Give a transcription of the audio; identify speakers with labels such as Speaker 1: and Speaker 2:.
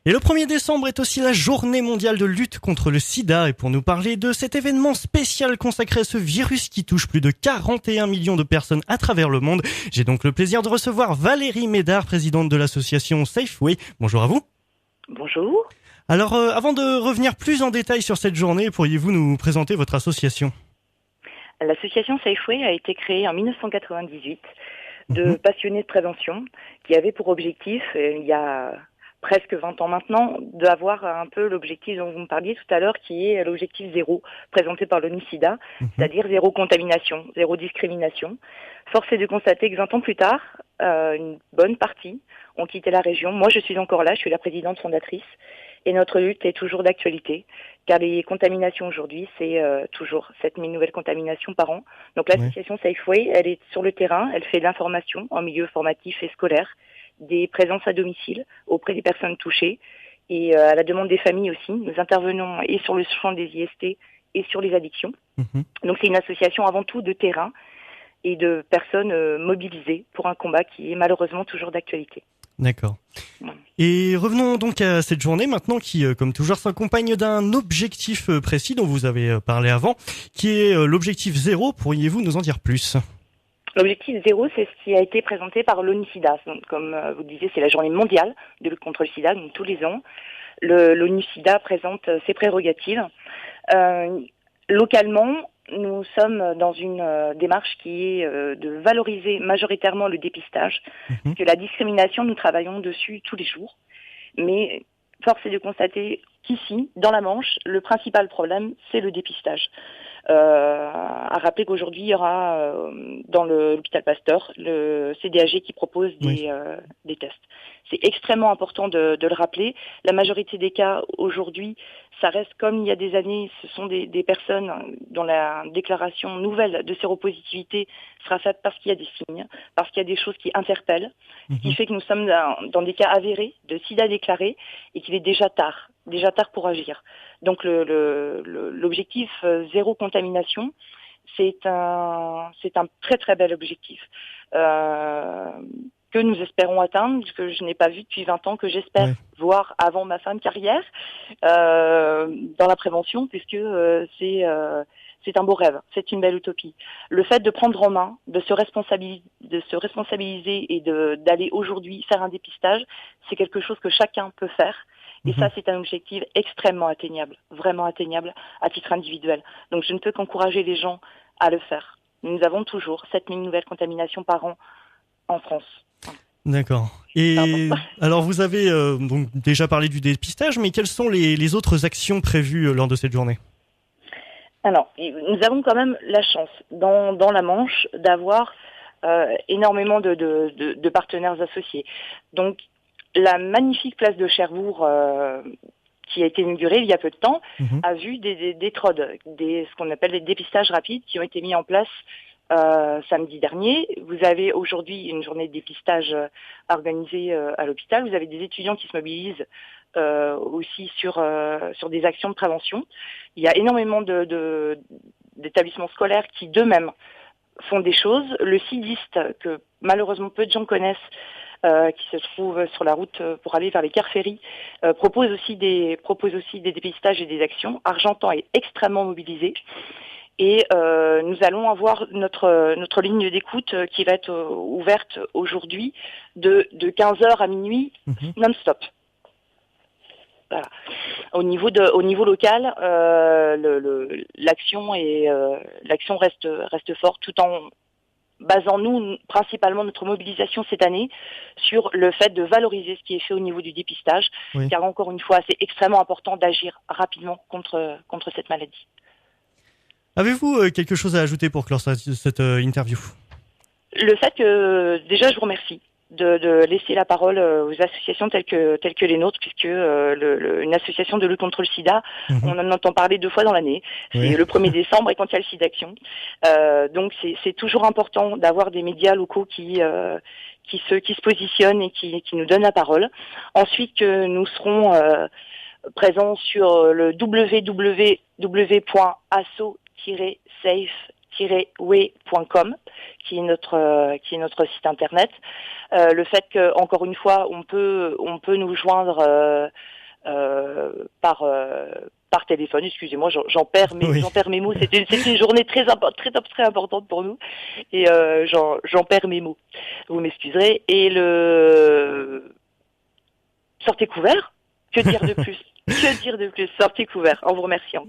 Speaker 1: Et le 1er décembre est aussi la journée mondiale de lutte contre le sida. Et pour nous parler de cet événement spécial consacré à ce virus qui touche plus de 41 millions de personnes à travers le monde, j'ai donc le plaisir de recevoir Valérie Médard, présidente de l'association Safeway. Bonjour à vous.
Speaker 2: Bonjour.
Speaker 1: Alors, avant de revenir plus en détail sur cette journée, pourriez-vous nous présenter votre association ?
Speaker 2: L'association Safeway a été créée en 1998 de passionnés de prévention qui avaient pour objectif, il y a presque 20 ans maintenant, d'avoir un peu l'objectif dont vous me parliez tout à l'heure, qui est l'objectif zéro, présenté par l'ONU-SIDA, c'est-à-dire zéro contamination, zéro discrimination. Force est de constater que 20 ans plus tard, une bonne partie ont quitté la région. Moi, je suis encore là, je suis la présidente fondatrice, et notre lutte est toujours d'actualité, car les contaminations aujourd'hui, c'est toujours 7000 nouvelles contaminations par an. Donc l'association Safeway, elle est sur le terrain, elle fait de l'information en milieu formatif et scolaire, des présences à domicile auprès des personnes touchées et à la demande des familles aussi. Nous intervenons et sur le champ des IST et sur les addictions. Donc c'est une association avant tout de terrain et de personnes mobilisées pour un combat qui est malheureusement toujours d'actualité.
Speaker 1: D'accord. Et revenons donc à cette journée maintenant qui, comme toujours, s'accompagne d'un objectif précis dont vous avez parlé avant, qui est l'objectif zéro. Pourriez-vous nous en dire plus ?
Speaker 2: L'objectif zéro, c'est ce qui a été présenté par l'ONU-SIDA. Comme vous le disiez, c'est la journée mondiale de lutte contre le sida, donc tous les ans. L'ONU-SIDA présente ses prérogatives. Localement, nous sommes dans une démarche qui est de valoriser majoritairement le dépistage, parce que la discrimination, nous travaillons dessus tous les jours. Mais force est de constater qu'ici, dans la Manche, le principal problème, c'est le dépistage. À rappeler qu'aujourd'hui, il y aura dans l'hôpital Pasteur le CDAG qui propose des tests. C'est extrêmement important de le rappeler. La majorité des cas aujourd'hui, ça reste comme il y a des années, ce sont des personnes dont la déclaration nouvelle de séropositivité sera faite parce qu'il y a des signes, parce qu'il y a des choses qui interpellent, ce qui fait que nous sommes dans des cas avérés de sida déclaré et qu'il est déjà tard pour agir. Donc l'objectif zéro contamination, c'est un très très bel objectif que nous espérons atteindre, que je n'ai pas vu depuis 20 ans, que j'espère voir avant ma fin de carrière dans la prévention, puisque c'est un beau rêve, c'est une belle utopie. Le fait de prendre en main, de se responsabiliser et d'aller aujourd'hui faire un dépistage, c'est quelque chose que chacun peut faire. Et ça, c'est un objectif extrêmement atteignable, vraiment atteignable à titre individuel. Donc, je ne peux qu'encourager les gens à le faire. Nous avons toujours 7000 nouvelles contaminations par an en France.
Speaker 1: D'accord. Et alors, vous avez donc déjà parlé du dépistage, mais quelles sont les autres actions prévues lors de cette journée ?
Speaker 2: Alors, nous avons quand même la chance, dans la Manche, d'avoir énormément de partenaires associés. Donc, la magnifique place de Cherbourg, qui a été inaugurée il y a peu de temps, a vu des TROD, ce qu'on appelle des dépistages rapides, qui ont été mis en place samedi dernier. Vous avez aujourd'hui une journée de dépistage organisée à l'hôpital. Vous avez des étudiants qui se mobilisent aussi sur des actions de prévention. Il y a énormément d'établissements scolaires qui d'eux-mêmes font des choses. Le CIDIST, que malheureusement peu de gens connaissent, qui se trouve sur la route pour aller vers les Quais Ferry, propose aussi des dépistages et des actions. Argentan est extrêmement mobilisé. Et nous allons avoir notre ligne d'écoute qui va être ouverte aujourd'hui de 15h à minuit non-stop. Voilà. Au niveau local, l'action reste forte, tout en basant nous principalement notre mobilisation cette année sur le fait de valoriser ce qui est fait au niveau du dépistage, car encore une fois, c'est extrêmement important d'agir rapidement contre cette maladie.
Speaker 1: Avez-vous quelque chose à ajouter pour clore cette interview ?
Speaker 2: Le fait que, déjà, je vous remercie de laisser la parole aux associations telles que les nôtres, puisque une association de lutte contre le sida, on en entend parler 2 fois dans l'année. C'est le 1er décembre et quand il y a le SIDAction. Donc c'est toujours important d'avoir des médias locaux qui se positionnent et qui nous donnent la parole. Ensuite, que nous serons présents sur le www.asso-safe-way.com qui est notre site internet. Le fait que, encore une fois, on peut nous joindre par téléphone. Excusez-moi, j'en perds mes mots. C'était une journée très importante pour nous et j'en perds mes mots. Vous m'excuserez. Et sortez couvert. Que dire de plus? Que dire de plus? Sortez couvert. En vous remerciant.